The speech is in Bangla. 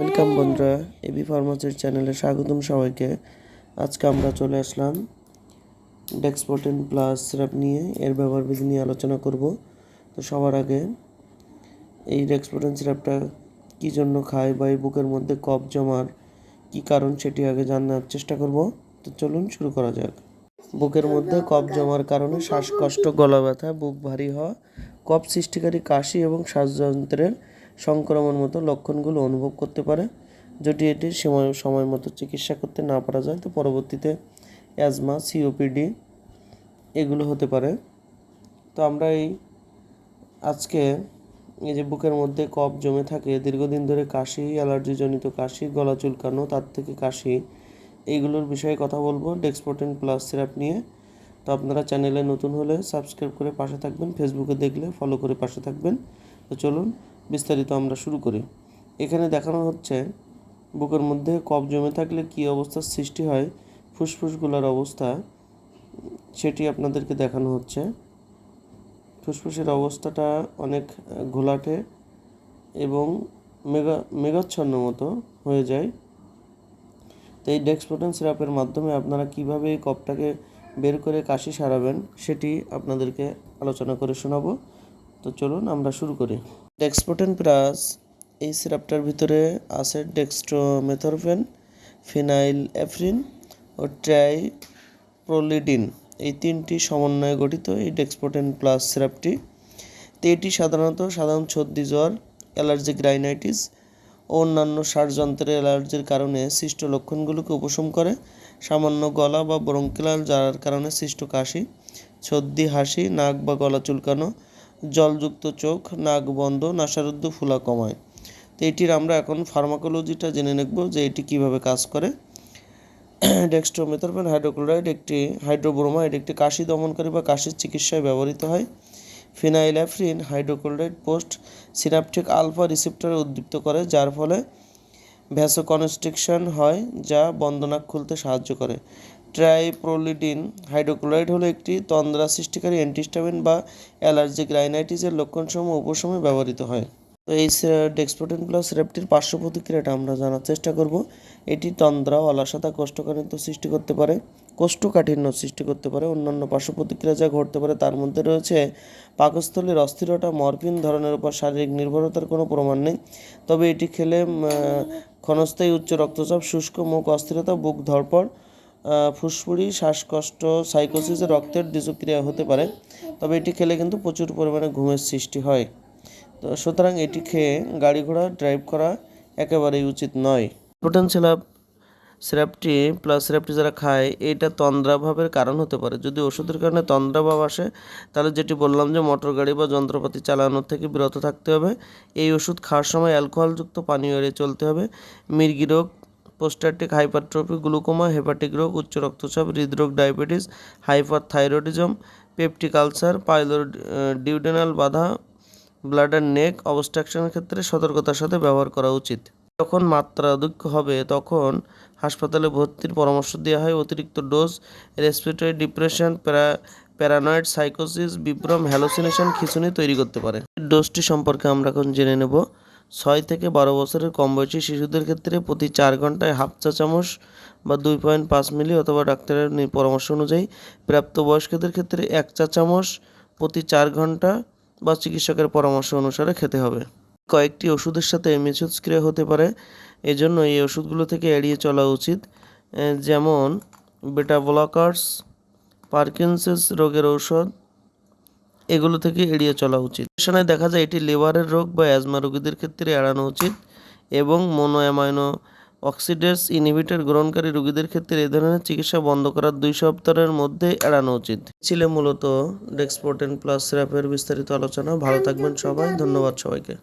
ওয়েলকাম বন্ধুরা, এবি ফার্মাসির চ্যানেলে স্বাগতম সবাইকে। আজকে আমরা চলে আসলাম ডেক্সপোটেন প্লাস সিরাপ নিয়ে এর ব্যবহার বিধি নিয়ে আলোচনা করব। তো সবার আগে এই ডেক্সপোটেন সিরাপটা কী জন্য খায় বা এই বুকের মধ্যে কফ জমার কী কারণ সেটি আগে জানার চেষ্টা করব। তো চলুন শুরু করা যাক। বুকের মধ্যে কফ জমার কারণে শ্বাসকষ্ট, গলা ব্যথা, বুক ভারী হওয়া, কফ সৃষ্টিকারী কাশি এবং শ্বাসযন্ত্রের সংক্রমণ মতো লক্ষণগুলো অনুভব করতে পারে। যদি এটি সময় মতো চিকিৎসা করতে না পারা যায় তো পরবর্তীতে অ্যাজমা, সিওপিডি এগুলো হতে পারে। তো আমরা আজকে এই যে বুকের মধ্যে কফ জমে থাকে দীর্ঘদিন ধরে, কাশি, অ্যালার্জিজনিত কাশি, গলা চুলকানো, তার থেকে কাশি, এইগুলোর বিষয়ে কথা বলবো ডেক্সপোটেন প্লাস সিরাপ নিয়ে। তো আপনারা চ্যানেলে নতুন হলে সাবস্ক্রাইব করে পাশে থাকবেন, ফেসবুকে দেখলে ফলো করে পাশে থাকবেন। তো চলুন বিস্তারিত আমরা শুরু করি। এখানে দেখানো হচ্ছে বুকের মধ্যে কফ জমে থাকলে কী অবস্থার সৃষ্টি হয়, ফুসফুসগুলোর অবস্থা, সেটি আপনাদেরকে দেখানো হচ্ছে। ফুসফুসের অবস্থাটা অনেক ঘোলাটে এবং মেঘাচ্ছন্ন মতো হয়ে যায়। তো এই ডেক্সপোটেন সিরাপের মাধ্যমে আপনারা কীভাবে এই কফটাকে বের করে কাশি সারাবেন সেটি আপনাদেরকে আলোচনা করে শোনাবো। তো চলুন আমরা শুরু করি। ডেক্সপোটেন প্লাস এই সিরাপটার ভিতরে আছে ডেক্সট্রোমেথরফেন, ফিনাইল এফ্রিন ও ট্রাইপ্রোলিডিন, এই তিনটি সমন্বয়ে গঠিত এই ডেক্সপোটেন প্লাস সিরাপটি। তো এটি সাধারণ সর্দি, জ্বর, অ্যালার্জিক রাইনাইটিস ও অন্যান্য শ্বাসযন্ত্রের অ্যালার্জির কারণে সৃষ্ট লক্ষণগুলোকে উপশম করে। সামান্য গলা বা ব্রঙ্কিয়াল জ্বালার কারণে সৃষ্ট কাশি, সর্দি, হাসি, নাক বা গলা চুলকানো, জলযুক্ত চোখ, নাক বন্ধ, নাসারুদ্ধ ফুলা কমায়। তো এটির আমরা এখন ফার্মাকোলজিটা জেনে নেব যে এটি কিভাবে কাজ করে। ডেক্সট্রোমেথরফেন হাইড্রোক্লোরাইড একটি হাইড্রোব্রোমাইড, একটি কাশি দমনকারী বা কাশির চিকিৎসায় ব্যবহৃত হয়। ফিনাইলএফ্রিন হাইড্রোক্লোরাইড পোস্ট সিনাপটিক আলফা রিসেপ্টরে উদ্দীপ্ত করে, যার ফলে ভ্যাসোকনস্ট্রিকশন হয় যা বন্ধনাক খুলতে সাহায্য করে। ট্রাইপ্রোলিডিন হাইড্রোক্লোরাইড হলো একটি তন্দ্রা সৃষ্টিকারী অ্যান্টিহিস্টামিন বা অ্যালার্জিক রাইনাইটিসের লক্ষণসমূহ উপশমে ব্যবহৃত হয়। তো এই ডেক্সপোটেন প্লাস সিরাপটির পার্শ্ব প্রতিক্রিয়াটা আমরা জানার চেষ্টা করব। এটি তন্দ্রা, অলাসতা, কোষ্ঠকাঠিন্য সৃষ্টি করতে পারে। অন্যান্য পার্শ্ব প্রতিক্রিয়া যা ঘটতে পারে তার মধ্যে রয়েছে পাকস্থলীর অস্থিরতা, মরফিন ধরনের উপর শারীরিক নির্ভরতার কোনো প্রমাণ নেই, তবে এটি খেলে ক্ষণস্থায়ী উচ্চ রক্তচাপ, শুষ্ক মুখ, অস্থিরতা, বুক ধড়ফড়, ফুসফুড়ি, শ্বাসকষ্ট, সাইকোসিসে রক্তের দ্বিচক্রিয়া হতে পারে। তবে এটি খেলে কিন্তু প্রচুর পরিমাণে ঘুমের সৃষ্টি হয়। তো সুতরাং এটি খেয়ে গাড়ি ঘোড়া ড্রাইভ করা একেবারেই উচিত নয়। ডেক্সপোটেন সিরাপটি যারা খায় এটা তন্দ্রাভাবের কারণ হতে পারে। যদি ওষুধের কারণে তন্দ্রাভাব আসে তাহলে যেটি বললাম যে মোটর গাড়ি বা যন্ত্রপাতি চালানোর থেকে বিরত থাকতে হবে। এই ওষুধ খাওয়ার সময় অ্যালকোহলযুক্ত পানীয় এড়িয়ে চলতে হবে। মির্গি রোগ, পোস্ট্যাটিক হাইপারট্রফি, গ্লুকোমা, হেপাটিক রোগ, উচ্চ রক্তচাপ, হৃদরোগ, ডায়াবেটিস, হাইপারথাইরয়েডিজম, পেপটিক আলসার, পাইলোডিউডেনাল বাধা, ব্লাডার নেক অবস্ট্রাকশনের ক্ষেত্রে সতর্কতার সাথে ব্যবহার করা উচিত। যখন মাত্রাধিক হবে তখন হাসপাতালে ভর্তির পরামর্শ দেওয়া হয়। অতিরিক্ত ডোজ রেসপিরেটরি ডিপ্রেশন, প্যারানয়েড সাইকোসিস, বিভ্রম, হ্যালোসিনেশন, খিঁচুনি তৈরি করতে পারে। ডোজটি সম্পর্কে আমরা এখন জেনে নেব। 6 থেকে 12 বছরের কম বয়সী শিশুদের ক্ষেত্রে প্রতি 4 ঘন্টায় হাফ চা চামচ বা 2.5 মিলি অথবা ডাক্তারের পরামর্শ অনুযায়ী, প্রাপ্তবয়স্কদের ক্ষেত্রে 1 চা চামচ প্রতি 4 ঘন্টা বা চিকিৎসকের পরামর্শ অনুসারে খেতে হবে। কয়েকটি ওষুধের সাথে মিথস্ক্রিয়া হতে পারে, এজন্য এই ওষুধগুলো থেকে এড়িয়ে চলা উচিত। যেমন বেটা ব্লকার্স, পার্কিনসন্স রোগের ঔষধ, এগুলো থেকে এড়িয়ে চলা উচিত। গবেষণায় দেখা যায় এটি লিভারের রোগ বা অ্যাজমা রোগীদের ক্ষেত্রে এড়ানো উচিত এবং মোনোঅ্যামাইনো অক্সিডেজ ইনহিবিটর গ্রহণকারী রোগীদের ক্ষেত্রে এই ধরনের চিকিৎসা বন্ধ করার 2 সপ্তাহের মধ্যে এড়ানো উচিত। ছিল মূলত ডেক্সপোটেন প্লাস সিরাপের বিস্তারিত আলোচনা। ভালো থাকবেন সবাই, ধন্যবাদ সবাইকে।